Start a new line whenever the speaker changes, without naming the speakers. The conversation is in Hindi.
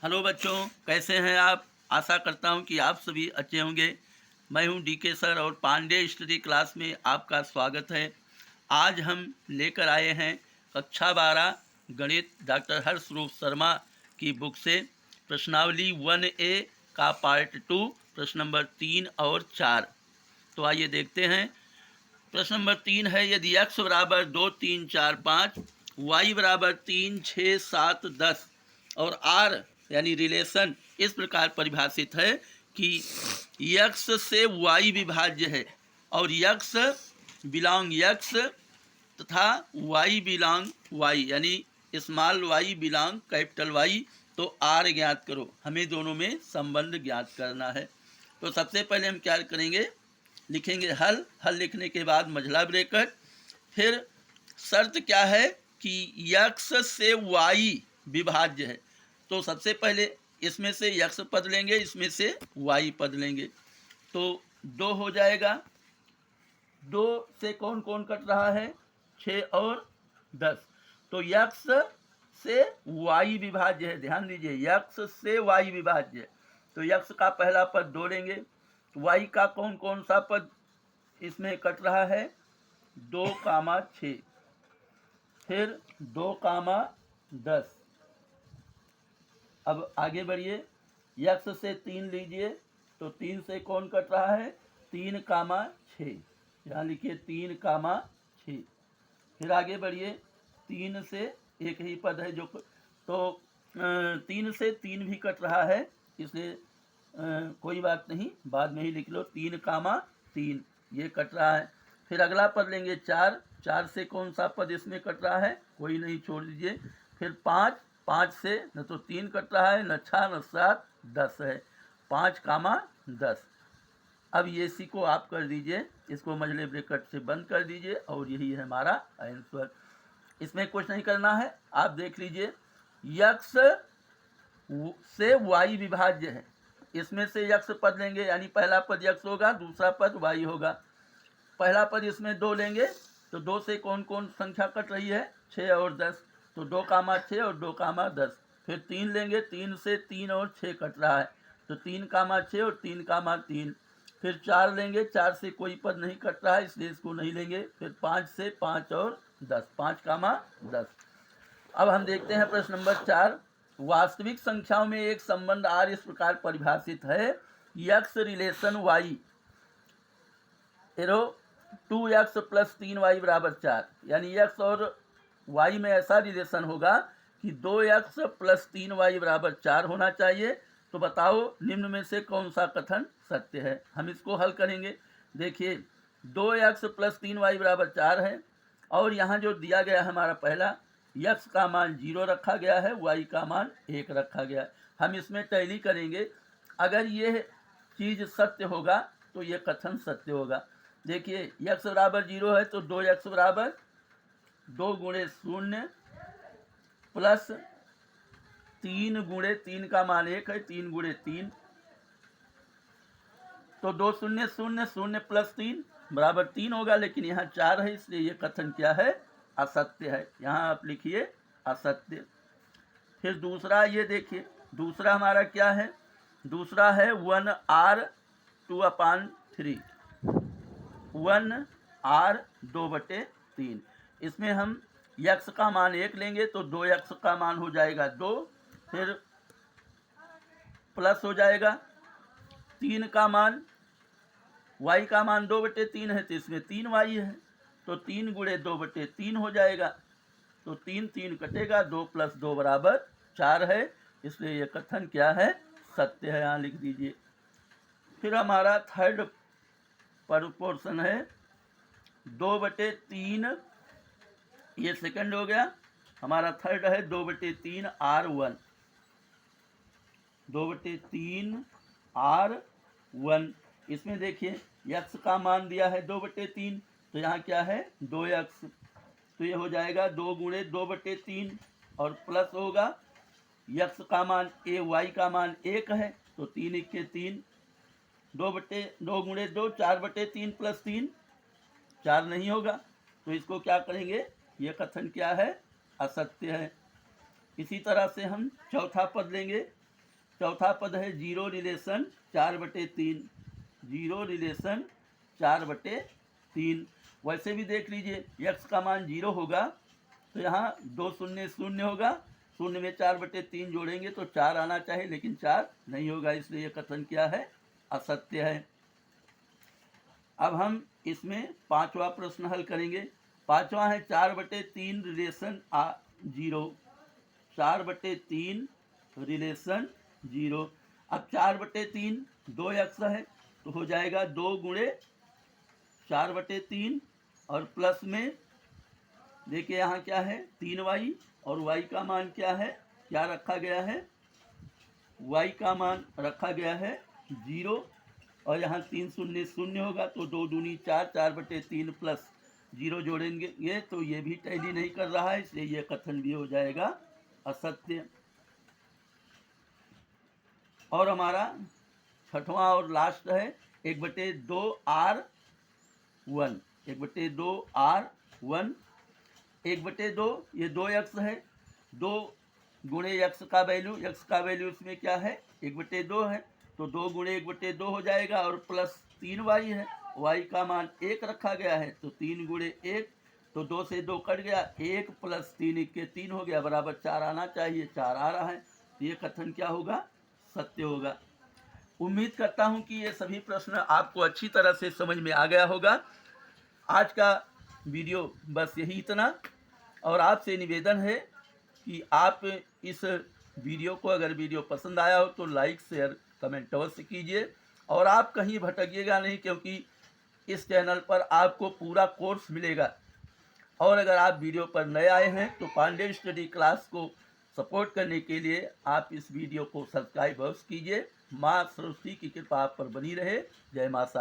हेलो बच्चों, कैसे हैं आप। आशा करता हूं कि आप सभी अच्छे होंगे। मैं हूं डीके सर और पांडे स्टडी क्लास में आपका स्वागत है। आज हम लेकर आए हैं कक्षा 12 गणित डॉक्टर हर्षरूप शर्मा की बुक से प्रश्नावली 1A का पार्ट 2 प्रश्न नंबर 3 और 4। तो आइए देखते हैं। प्रश्न नंबर 3 है, यदि x बराबर 2 3 4 5, y बराबर 3 6 7 10 और r यानी रिलेशन इस प्रकार परिभाषित है कि x से y विभाज्य है और x बिलोंग x तथा y बिलोंग y यानी small y belong capital Y, तो r ज्ञात करो। हमें दोनों में संबंध ज्ञात करना है। तो सबसे पहले हम क्या करेंगे, लिखेंगे हल लिखने के बाद मझला ब्रैकेट, फिर शर्त क्या है कि x से y विभाज्य है। तो सबसे पहले इसमें से x पद लेंगे, इसमें से y पद लेंगे, तो 2 हो जाएगा। 2 से कौन कौन कट रहा है, 6 और 10। तो x से y विभाज्य है, ध्यान दीजिए x से y विभाज्य है। तो x का पहला पद 2 लेंगे, y का कौन कौन सा पद इसमें कट रहा है, 2, 6, फिर 2, 10। अब आगे बढ़िए, x से 3 लीजिए, तो 3 से कौन कट रहा है, 3, 6। यहाँ लिखिए 3, 6। फिर आगे बढ़िए, 3 से एक ही पद है जो, तो 3 से 3 भी कट रहा है, इसलिए कोई बात नहीं, बाद में ही लिख लो। 3, 3 ये कट रहा है। फिर अगला पद लेंगे 4। 4 से कौन सा पद इसमें कट रहा है, कोई नहीं, छोड़ दीजिए। फिर 5, 5 से न तो 3 कट रहा है, न 6, न 7, 10 है। 5, 10। अब ये सी को आप कर दीजिए, इसको मझले ब्रैकेट से बंद कर दीजिए और यही है हमारा आंसर। इसमें कुछ नहीं करना है, आप देख लीजिए। x से y विभाज्य है, इसमें से x पद लेंगे, यानी पहला पद x होगा, दूसरा पद y होगा। पहला पद इसमें 2 लेंगे, तो 2 से कौन कौन संख्या कट रही है, 6 और 10। तो 2, 6 और 2, 10। फिर 3 लेंगे, 3 से 3 और 6 कट रहा है, तो 3, 6 और 3, 3। फिर 4 लेंगे, 4 से कोई पद नहीं कट रहा है, इसलिए इसको नहीं लेंगे। फिर 5 से 5 और 10, 5, 10। अब हम देखते हैं प्रश्न नंबर 4। वास्तविक संख्याओं में एक संबंध r इस प्रकार परिभाषित है, x relation y arrow 2x plus 3y बराबर 4, यानी x और y में ऐसा रिलेशन होगा कि 2x प्लस 3y बराबर 4 होना चाहिए। तो बताओ निम्न में से कौन सा कथन सत्य है। हम इसको हल करेंगे। देखिए 2x प्लस 3y बराबर 4 है, और यहाँ जो दिया गया है हमारा पहला, x का मान 0 रखा गया है, y का मान 1 रखा गया है। हम इसमें टैली करेंगे, अगर ये चीज़ सत्य होगा तो ये कथन सत्य होगा। देखिए x बराबर 0 है, तो 2x बराबर 2 गुणे 0 प्लस 3 गुणे 3 का मान 1 है, 3 गुणे 3, तो 2 0 0 0 प्लस 3 बराबर 3 होगा, लेकिन यहाँ 4 है, इसलिए ये कथन क्या है, असत्य है। यहाँ आप लिखिए असत्य। फिर दूसरा ये देखिए, दूसरा हमारा क्या है, दूसरा है 1r 2/3, 1r 2/3। इसमें हम x का मान 1 लेंगे, तो 2x का मान हो जाएगा 2, फिर प्लस हो जाएगा 3 का मान, y का मान 2/3 है, तो इसमें 3y है, तो 3 गुणे 2/3 हो जाएगा, तो 3 3 कटेगा, 2 प्लस 2 बराबर 4 है, इसलिए ये कथन क्या है, सत्य है। यहाँ लिख दीजिए। फिर हमारा थर्ड पोर्शन है 2/3, ये सेकंड हो गया। हमारा थर्ड है 2/3 r1, 2/3 r1। इसमें देखिए x का मान दिया है 2/3, तो यहाँ क्या है 2x, तो ये हो जाएगा 2 गुणे 2/3 और प्लस होगा x का मान y का मान 1 है, तो 3 1 3, 2 गुणे 2 4/3 प्लस 3, 4 नहीं होगा, तो इसको क्या करेंगे, ये कथन क्या है, असत्य है। इसी तरह से हम चौथा पद लेंगे, चौथा पद है 0 रिलेशन 4/3, 0 रिलेशन 4/3। वैसे भी देख लीजिए, x का मान 0 होगा तो यहाँ 2 शून्य शून्य होगा, शून्य में 4/3 जोड़ेंगे तो 4 आना चाहिए, लेकिन 4 नहीं होगा, इसलिए यह कथन क्या है, असत्य है। अब हम इसमें पांचवा प्रश्न हल करेंगे। पांचवा है 4/3 रिलेशन 0, 4/3 रिलेशन 0। अब 4/3 2x है तो हो जाएगा 2 गुणे 4/3 और प्लस में देखिए यहाँ क्या है 3y, और y का मान क्या है, क्या रखा गया है, y का मान रखा गया है 0, और यहाँ 3 शून्य शून्य होगा तो 2 दूनी 4, 4/3 प्लस 0 जोड़ेंगे ये तो ये भी टैली नहीं कर रहा है, इसलिए ये कथन भी हो जाएगा असत्य। और हमारा छठवां और लास्ट है 1/2r1, 1/2r1, 1/2 ये 2x है, 2 गुणे x का वैल्यू इसमें क्या है 1/2 है, तो 2 गुणे 1/2 हो जाएगा, और प्लस 3y है, y का मान 1 रखा गया है तो 3 गुणे 1, तो 2 से 2 कट गया, 1 प्लस 3 के 3 हो गया, बराबर 4 आना चाहिए, 4 आ रहा है, तो ये कथन क्या होगा, सत्य होगा। उम्मीद करता हूं कि ये सभी प्रश्न आपको अच्छी तरह से समझ में आ गया होगा। आज का वीडियो बस यही इतना, और आपसे निवेदन है कि आप इस वीडियो को, अगर वीडियो पसंद आया हो तो लाइक शेयर कमेंट अवश्य कीजिए, और आप कहीं भटकिएगा नहीं, क्योंकि इस चैनल पर आपको पूरा कोर्स मिलेगा। और अगर आप वीडियो पर नए आए हैं तो पांडे स्टडी क्लास को सपोर्ट करने के लिए आप इस वीडियो को सब्सक्राइब अवश्य कीजिए। माँ सरस्वती की कृपा आप पर बनी रहे। जय माता।